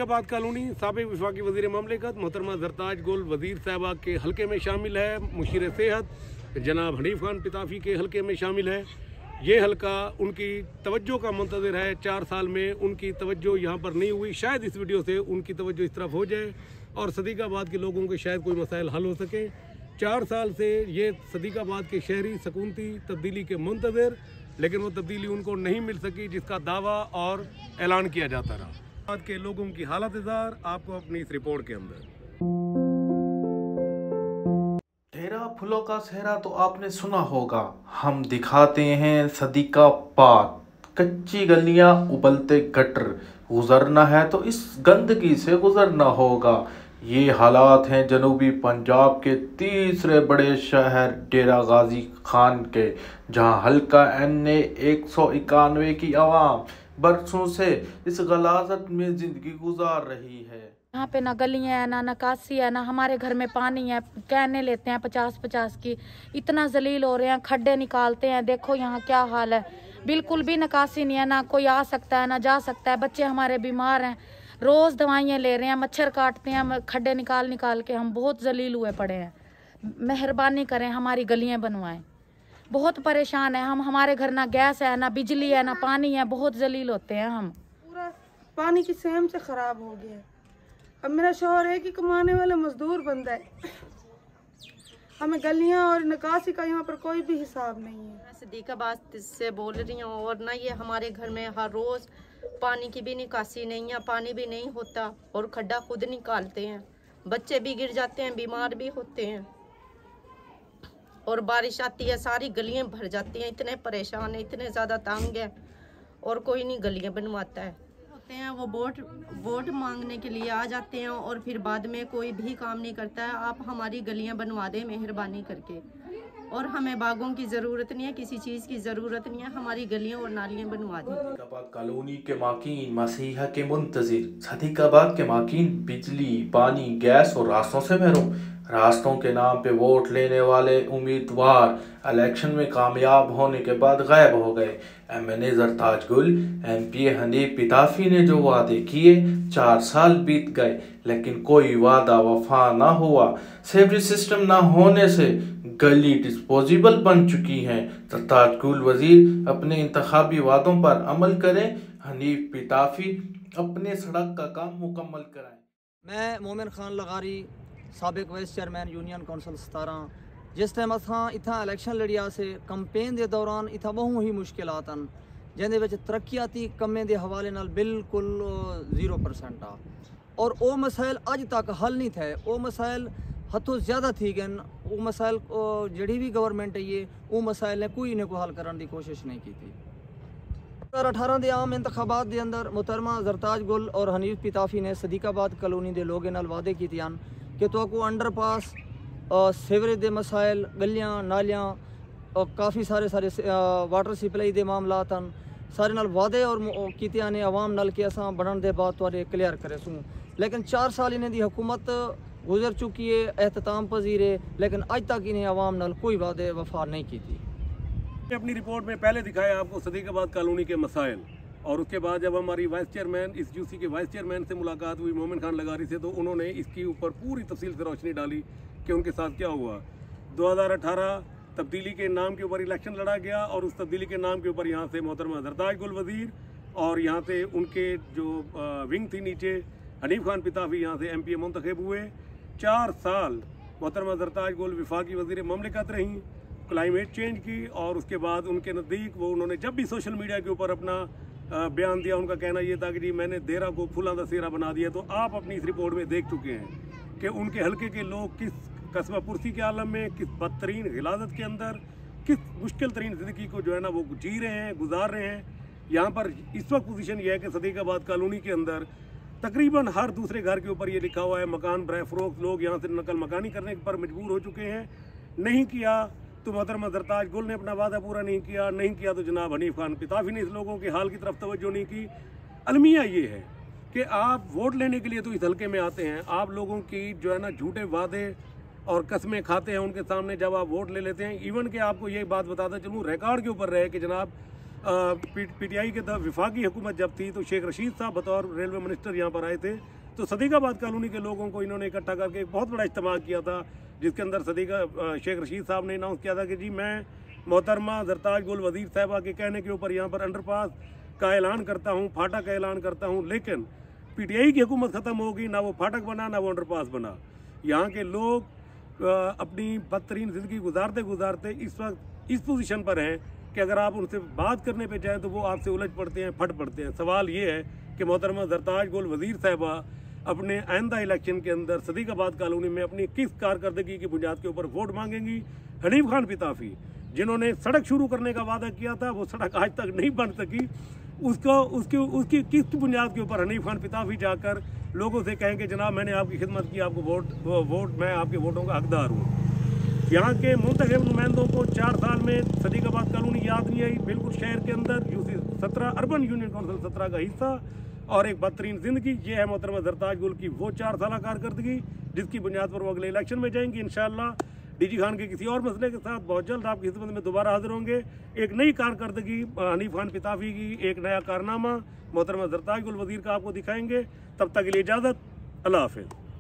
सदीकाबाद colony साबिक वफाकी वज़ीर ममलिकत मोहतरमा जरताज गुल वज़ीर साहबा के हल्के में शामिल है। मुशीर सेहत जनाब हनीफ खान पिताफी के हल्के में शामिल है। ये हल्का उनकी तवज्जो का मुंतज़िर है। 4 साल में उनकी तवज्जो यहाँ पर नहीं हुई। शायद इस वीडियो से उनकी तवज्जो इस तरफ हो जाए और सदीकाबाद के लोगों के शायद कोई मसाइल हल हो सके। 4 साल से ये सदीकाबाद के शहरी सकूनती तब्दीली के मुंतज़िर, लेकिन वो तब्दीली उनको नहीं मिल सकी जिसका दावा और ऐलान किया जाता रहा। के लोगों की हालत इज़हार आपको अपनी इस रिपोर्ट के अंदर। ठहरा फूलों का सहरा तो आपने सुना होगा। हम दिखाते हैं सदीकाबाद, कच्ची गलियां उबलते गटर। गुजरना है तो इस गंदगी से गुजरना होगा। ये हालात हैं जनूबी पंजाब के तीसरे बड़े शहर डेरा गाजी खान के, जहां हल्का NA 191 की आवाम बरसों से इस गलाजत में जिंदगी गुजार रही है। यहाँ पे ना गलियाँ है, ना निकासी है, ना हमारे घर में पानी है। कहने लेते हैं 50-50 की। इतना जलील हो रहे हैं, खड्डे निकालते हैं। देखो यहाँ क्या हाल है, बिल्कुल भी निकासी नहीं है। ना कोई आ सकता है ना जा सकता है। बच्चे हमारे बीमार हैं, रोज़ दवाइयाँ ले रहे हैं, मच्छर काटते हैं। खड्डे निकाल निकाल के हम बहुत जलील हुए पड़े हैं। मेहरबानी करें, हमारी गलियाँ बनवाएं। बहुत परेशान है हम। हमारे घर ना गैस है, ना बिजली है, ना पानी है। बहुत जलील होते हैं हम। पूरा पानी की सहम से ख़राब हो गया। अब मेरा शौहर है कि कमाने वाला मजदूर बंदा है। हमें गलियां और निकासी का यहाँ पर कोई भी हिसाब नहीं है। मैं सदीकाबाद से बोल रही हूँ और ना ये हमारे घर में हर रोज़ पानी की भी निकासी नहीं है, पानी भी नहीं होता और खड्डा खुद निकालते हैं। बच्चे भी गिर जाते हैं, बीमार भी होते हैं और बारिश आती है सारी गलियां भर जाती हैं। इतने परेशान हैं, इतने ज़्यादा तंग हैं और कोई नहीं गलियां बनवाता है। होते हैं वो वोट मांगने के लिए आ जाते हैं और फिर बाद में कोई भी काम नहीं करता है। आप हमारी गलियां बनवा दें मेहरबानी करके। और हमें बागों की ज़रूरत नहीं है, किसी चीज़ की ज़रूरत नहीं है। हमारी गलियां और नालियां बनवा दें। सदीकाबाद कॉलोनी के माकीन मसीहा के मुंतज़िर। सदीकाबाद के माकीन बिजली, पानी, गैस और रास्तों से महरूम। रास्तों के नाम पे वोट लेने वाले उम्मीदवार इलेक्शन में कामयाब होने के बाद गायब हो गए। MNA जरताज गुल, MP हनीफ पिताफी ने जो वादे किए, 4 साल बीत गए लेकिन कोई वादा वफा ना हुआ। सेवरेज सिस्टम ना होने से गली डिस्पोजेबल बन चुकी हैं। जरताज गुल वजीर अपने इंतखाबी वादों पर अमल करें, हनीफ पिताफी अपने सड़क का काम मुकम्मल कराएं। मैं मोमिन खान लगारी, साबिक वाइस चेयरमैन यूनियन कौंसल 17। जिस टाइम असां इत्थां इलैक्शन लड़िया से कंपेन के दौरान इत्थां बहु ही मुश्किलात हैं, जिहदे विच तरक्याती कम्में के हवाले नाल बिल्कुल 0% आ और वो मसाइल अज तक हल नहीं थे। वो मसाइल हथों ज़्यादा थी गए। वो मसाइल जिहड़ी भी गवर्नमेंट है ये वो मसाइल ने कोई ने कोई हल करने की कोशिश नहीं की थी। 2018 के आम इंतखाबात के अंदर मोहतरमा जरताज गुल और हनीफ पिताफी ने सदीकाबाद कॉलोनी के लोगों नाल वादे कीते हैं कि तो को अंडरपास, सीवरेज के मसाइल, गलियां नालियां और काफ़ी सारे वाटर सप्लाई के मामलात हैं। सारे नाल वादे और कीते ने आवाम नाल के असां बनने के बाद तुहाडे क्लियर करे सूँ। लेकिन 4 साल इन्हें दी हुकूमत गुजर चुकी है, एहतमाम पजीर है, लेकिन अज तक इन्हें आवाम नाल कोई वादे वफा नहीं की थी। अपनी रिपोर्ट में पहले दिखाया आपको सदीकाबाद कॉलोनी के मसाइल, और उसके बाद जब हमारी वाइस चेयरमैन इस UC के वाइस चेयरमैन से मुलाकात हुई मोमिन खान लगारी से, तो उन्होंने इसके ऊपर पूरी तफसील से रोशनी डाली कि उनके साथ क्या हुआ। 2018 तब्दीली के नाम के ऊपर इलेक्शन लड़ा गया और उस तब्दीली के नाम के ऊपर यहाँ से मोहतरमा जरताज गुल वज़ीर और यहाँ से उनके जो विंग थी नीचे हनीफ खान पिताफी यहाँ से MP मुंतखब हुए। 4 साल मोहतरमा जरताज गुल वफाकी वज़ीर ममलिकत रहीं, क्लाइमेट चेंज की, और उसके बाद उनके नज़दीक उन्होंने जब भी सोशल मीडिया के ऊपर अपना बयान दिया, उनका कहना ये था कि जी मैंने देरा को फुला दा सेरा बना दिया। तो आप अपनी इस रिपोर्ट में देख चुके हैं कि उनके हल्के के लोग किस कस्बा पुरसी के आलम में, किस बदतरीन गिलाजत के अंदर, किस मुश्किल तरीन ज़िंदगी को जो है ना वो जी रहे हैं, गुजार रहे हैं। यहाँ पर इस वक्त पोजीशन ये है कि सदीकाबाद कॉलोनी के अंदर तकरीबन हर दूसरे घर के ऊपर ये लिखा हुआ है मकान बराए फ़रोख्त। लोग यहाँ से नकल मकानी करने पर मजबूर हो चुके हैं। नहीं किया तो मोहतरमा जरताज गुल ने अपना वादा पूरा नहीं किया तो जनाब हनीफ खान पिताफी ने इस लोगों के हाल की तरफ तवज्जो नहीं की। अलमिया ये है कि आप वोट लेने के लिए तो इस हल्के में आते हैं, आप लोगों की जो है ना झूठे वादे और कस्में खाते हैं उनके सामने जब आप वोट ले लेते हैं। इवन कि आपको ये बात बताता चलूँ, रिकॉर्ड के ऊपर रहे कि जनाब PTI के वफाकी हुकूमत जब थी तो शेख रशीद साहब बतौर रेलवे मिनिस्टर यहाँ पर आए थे, तो सदीकाबाद कॉलोनी के लोगों को इन्होंने इकट्ठा करके एक बहुत बड़ा इज्तिमा किया था, जिसके अंदर शेख रशीद साहब ने अनाउंस किया था कि जी मैं मोहतरमा जरताज गुल वज़ीर साहिबा के कहने के ऊपर यहाँ पर अंडरपास का ऐलान करता हूँ, फाटक का ऐलान करता हूँ। लेकिन PTI की हुकूमत ख़त्म होगी, ना वो फाटक बना ना वो अंडरपास बना। यहाँ के लोग अपनी बदतरीन ज़िंदगी गुजारते गुजारते इस वक्त इस पोजीशन पर हैं कि अगर आप उनसे बात करने पे जाएँ तो वो आपसे उलझ पड़ते हैं, फट पड़ते हैं। सवाल ये है कि मोहतरमा जरताज गुल वज़ीर साहिबा अपने आइंदा इलेक्शन के अंदर सदीकाबाद कॉलोनी में अपनी किस कारकर्दगी की बुनियाद के ऊपर वोट मांगेंगी। हनीफ खान पिताफी जिन्होंने सड़क शुरू करने का वादा किया था, वो सड़क आज तक नहीं बन सकी। उसकी किस बुनियाद के ऊपर हनीफ खान पिताफी जाकर लोगों से कहेंगे जनाब मैंने आपकी खिदमत की, आपको वोट मैं आपके वोटों का हकदार हूँ। यहाँ के मुंतखब नुमाइंदों को 4 साल में सदीकाबाद कॉलोनी याद नहीं आई। बिल्कुल शहर के अंदर UC 17 अर्बन यूनियन काउंसिल 17 का हिस्सा और एक बदतरीन ज़िंदगी। ये है मोहतरमा जरताज गुल की वो 4 साल कारकर्दगी जिसकी बुनियाद पर वो अगले इलेक्शन में जाएंगी। इंशाअल्लाह DG खान के किसी और मसले के साथ बहुत जल्द आपकी खिदमत में दोबारा हाजिर होंगे। एक नई कारकर्दगी हनीफ खान पिताफी की, एक नया कारनामा मोहतरमा जरताज गुल वज़ीर का आपको दिखाएंगे। तब तक के लिए इजाज़त, अल्लाह हाफ़िज़।